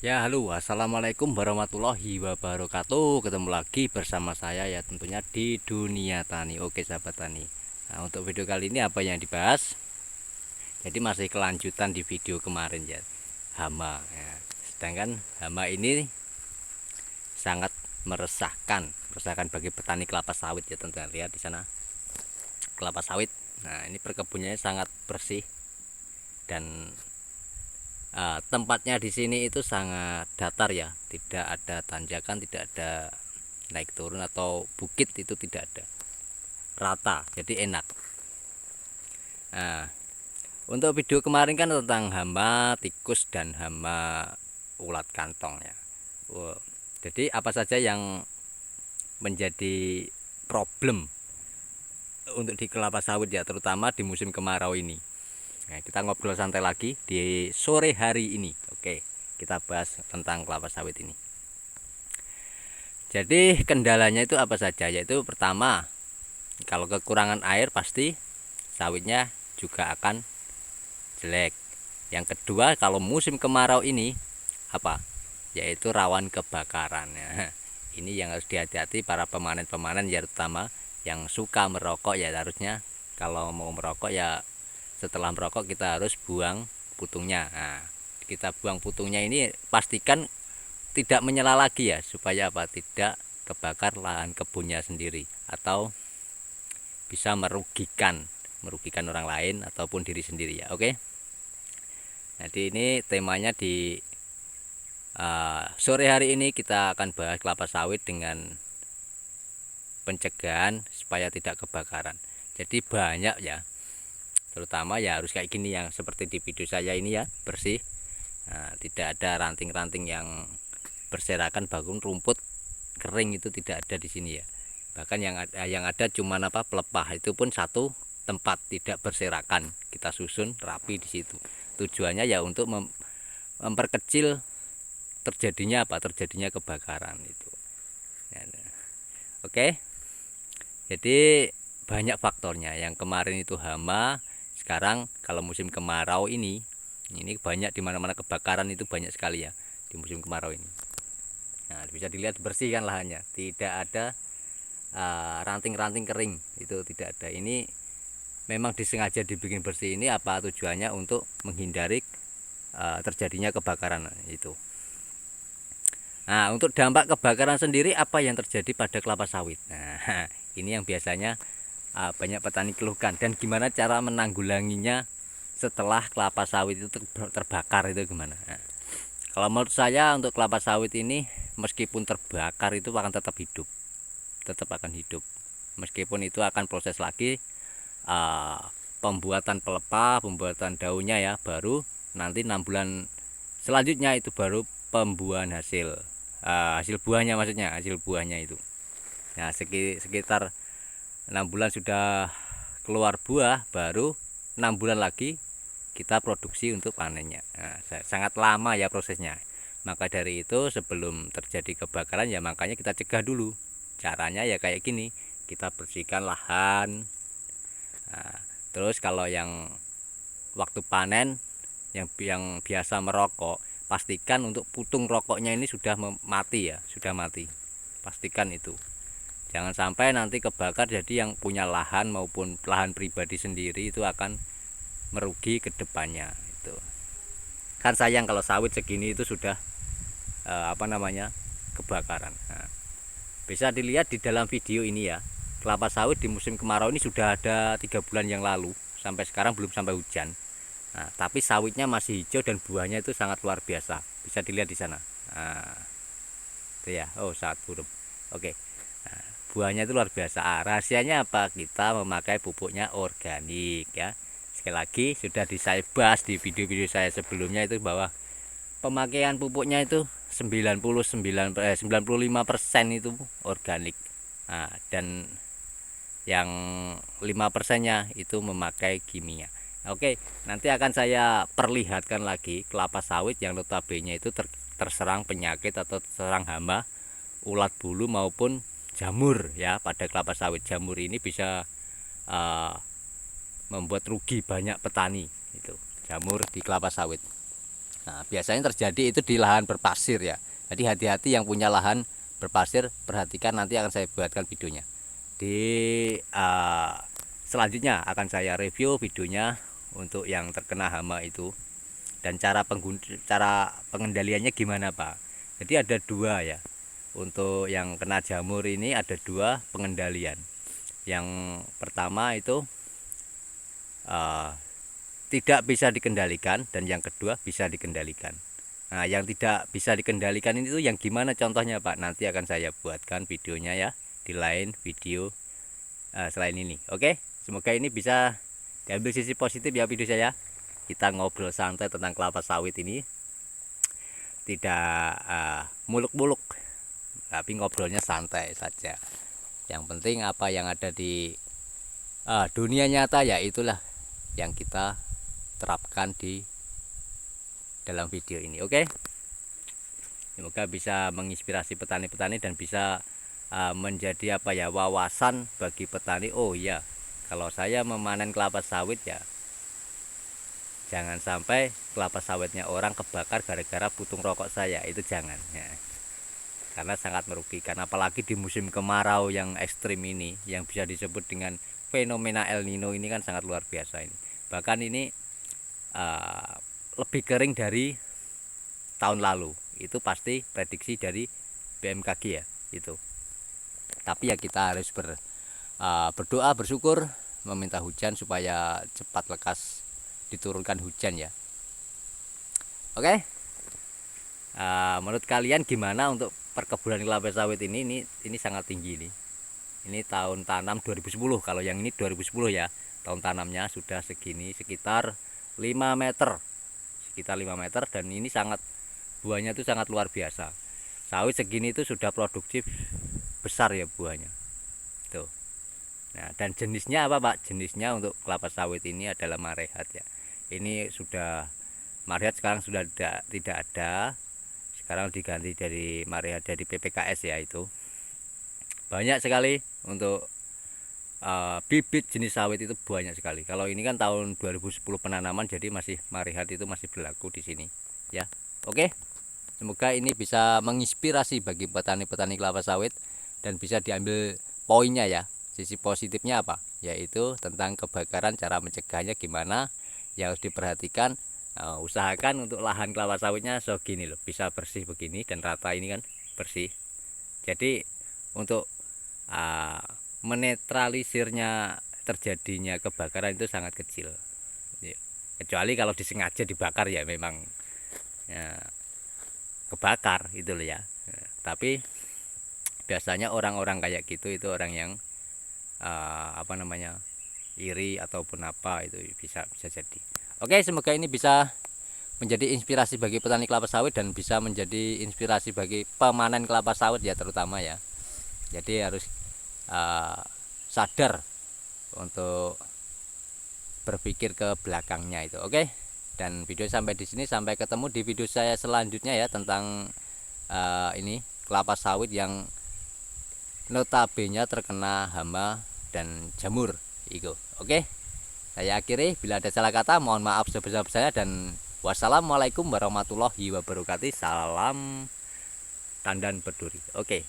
Ya, halo, assalamualaikum warahmatullahi wabarakatuh. Ketemu lagi bersama saya ya, tentunya di dunia tani. Oke, sahabat tani. Nah, untuk video kali ini apa yang dibahas? Jadi masih kelanjutan di video kemarin ya, hama. Ya. Sedangkan hama ini sangat meresahkan bagi petani kelapa sawit ya, tentunya lihat di sana kelapa sawit. Nah, ini perkebunnya sangat bersih dan tempatnya di sini itu sangat datar ya, tidak ada tanjakan, tidak ada naik turun atau bukit, itu tidak ada, rata, jadi enak. Nah, untuk video kemarin kan tentang hama tikus dan hama ulat kantong ya. Jadi apa saja yang menjadi problem untuk di kelapa sawit ya, terutama di musim kemarau ini. Nah, kita ngobrol santai lagi di sore hari ini. Oke, kita bahas tentang kelapa sawit ini. Jadi kendalanya itu apa saja? Yaitu pertama, kalau kekurangan air pasti sawitnya juga akan jelek. Yang kedua, kalau musim kemarau ini apa? Yaitu rawan kebakaran. Ini yang harus dihati-hati para pemanen-pemanen ya, terutama yang suka merokok ya, harusnya kalau mau merokok ya setelah merokok kita harus buang putungnya. Nah, kita buang putungnya ini pastikan tidak menyala lagi ya, supaya apa, tidak kebakar lahan kebunnya sendiri atau bisa merugikan orang lain ataupun diri sendiri ya. Oke, jadi ini temanya di sore hari ini kita akan bahas kelapa sawit dengan pencegahan supaya tidak kebakaran. Jadi banyak ya, terutama ya harus kayak gini yang seperti di video saya ini ya, bersih. Nah, tidak ada ranting-ranting yang berserakan, bahkan rumput kering itu tidak ada di sini ya. Bahkan yang ada cuma apa, pelepah, itu pun satu tempat, tidak berserakan. Kita susun rapi di situ. Tujuannya ya untuk memperkecil terjadinya kebakaran itu. Ya, oke. Jadi banyak faktornya. Yang kemarin itu hama, sekarang kalau musim kemarau ini banyak, di mana-mana kebakaran itu banyak sekali ya di musim kemarau ini. Nah, bisa dilihat bersih kan lahannya, tidak ada ranting-ranting kering, itu tidak ada. Ini memang disengaja dibikin bersih, ini apa tujuannya, untuk menghindari terjadinya kebakaran itu. Nah, untuk dampak kebakaran sendiri apa yang terjadi pada kelapa sawit? Nah, ini yang biasanya banyak petani keluhkan, dan gimana cara menanggulanginya setelah kelapa sawit itu terbakar itu gimana? Nah, kalau menurut saya untuk kelapa sawit ini meskipun terbakar itu akan tetap akan hidup. Meskipun itu akan proses lagi, uh, pembuatan pelepah, pembuatan daunnya ya, baru nanti 6 bulan selanjutnya itu baru pembuahan hasil buahnya, maksudnya hasil buahnya itu. Nah, sekitar 6 bulan sudah keluar buah, baru 6 bulan lagi kita produksi untuk panennya. Nah, sangat lama ya prosesnya. Maka dari itu sebelum terjadi kebakaran ya, makanya kita cegah dulu. Caranya ya kayak gini, kita bersihkan lahan. Nah, terus kalau yang waktu panen, yang biasa merokok, pastikan untuk putung rokoknya ini sudah mati ya, sudah mati. Pastikan itu. Jangan sampai nanti kebakar, jadi yang punya lahan maupun lahan pribadi sendiri itu akan merugi ke depannya itu. Kan sayang kalau sawit segini itu sudah kebakaran. Nah, bisa dilihat di dalam video ini ya, kelapa sawit di musim kemarau ini sudah ada 3 bulan yang lalu, sampai sekarang belum sampai hujan. Nah, tapi sawitnya masih hijau dan buahnya itu sangat luar biasa. Bisa dilihat di sana. Nah, itu ya. Oh, sangat buruk. Oke. Nah, buahnya itu luar biasa. Rahasianya apa? Kita memakai pupuknya organik ya. Sekali lagi sudah saya bahas di video-video saya sebelumnya itu, bahwa pemakaian pupuknya itu 95% itu organik. Nah, dan yang 5%-nya itu memakai kimia. Oke, nanti akan saya perlihatkan lagi kelapa sawit yang notabene itu terserang penyakit atau terserang hama, ulat bulu maupun jamur ya. Pada kelapa sawit, jamur ini bisa uh, membuat rugi banyak petani itu, jamur di kelapa sawit. Nah, biasanya terjadi itu di lahan berpasir ya. Jadi hati-hati yang punya lahan berpasir, perhatikan, nanti akan saya buatkan videonya. Di selanjutnya akan saya review videonya untuk yang terkena hama itu, dan cara pengendaliannya gimana Pak. Jadi ada dua ya. Untuk yang kena jamur ini ada dua pengendalian. Yang pertama itu tidak bisa dikendalikan, dan yang kedua bisa dikendalikan. Nah, yang tidak bisa dikendalikan ini tuh yang gimana contohnya Pak? Nanti akan saya buatkan videonya ya di lain video selain ini. Oke, semoga ini bisa diambil sisi positif ya video saya. Kita ngobrol santai tentang kelapa sawit ini, tidak muluk-muluk, tapi ngobrolnya santai saja. Yang penting apa yang ada di dunia nyata ya itulah yang kita terapkan di dalam video ini. Oke, semoga bisa menginspirasi petani-petani dan bisa menjadi apa ya, wawasan bagi petani. Oh iya, kalau saya memanen kelapa sawit ya jangan sampai kelapa sawitnya orang kebakar gara-gara putung rokok saya, itu jangan ya. Karena sangat merugikan, apalagi di musim kemarau yang ekstrim ini, yang bisa disebut dengan fenomena El Nino ini kan sangat luar biasa ini. Bahkan ini lebih kering dari tahun lalu, itu pasti prediksi dari BMKG ya itu. Tapi ya kita harus berdoa, bersyukur, meminta hujan supaya cepat lekas diturunkan hujan ya. Oke, menurut kalian gimana untuk perkebunan kelapa sawit ini? Ini sangat tinggi nih. Ini tahun tanam 2010, kalau yang ini 2010 ya. Tahun tanamnya sudah segini, sekitar 5 meter. Sekitar 5 meter, dan ini sangat, buahnya itu sangat luar biasa. Sawit segini itu sudah produktif besar ya buahnya. Tuh. Nah, dan jenisnya apa Pak? Jenisnya untuk kelapa sawit ini adalah Marehat ya. Ini sudah Marehat sekarang sudah tidak ada. Sekarang diganti dari Marehat dari PPKS ya itu. Banyak sekali untuk bibit jenis sawit itu banyak sekali. Kalau ini kan tahun 2010 penanaman, jadi masih Marehat itu masih berlaku di sini ya. Oke. Semoga ini bisa menginspirasi bagi petani-petani kelapa sawit dan bisa diambil poinnya ya. Sisi positifnya apa? Yaitu tentang kebakaran, cara mencegahnya gimana, yang harus diperhatikan. Usahakan untuk lahan kelapa sawitnya segini loh, bisa bersih begini dan rata ini kan bersih. Jadi untuk menetralisirnya terjadinya kebakaran itu sangat kecil. Kecuali kalau disengaja dibakar ya memang ya, kebakar itu loh ya. Tapi biasanya orang-orang kayak gitu itu orang yang apa namanya, iri ataupun apa, itu bisa jadi. Oke, semoga ini bisa menjadi inspirasi bagi petani kelapa sawit dan bisa menjadi inspirasi bagi pemanen kelapa sawit ya terutama ya. Jadi harus sadar untuk berpikir ke belakangnya itu. Oke, dan video sampai di sini, sampai ketemu di video saya selanjutnya ya tentang ini kelapa sawit yang notabene terkena hama dan jamur itu. Oke, saya akhiri, bila ada salah kata mohon maaf sebesar-besarnya, dan wassalamualaikum warahmatullahi wabarakatuh. Salam tandan berduri. Oke.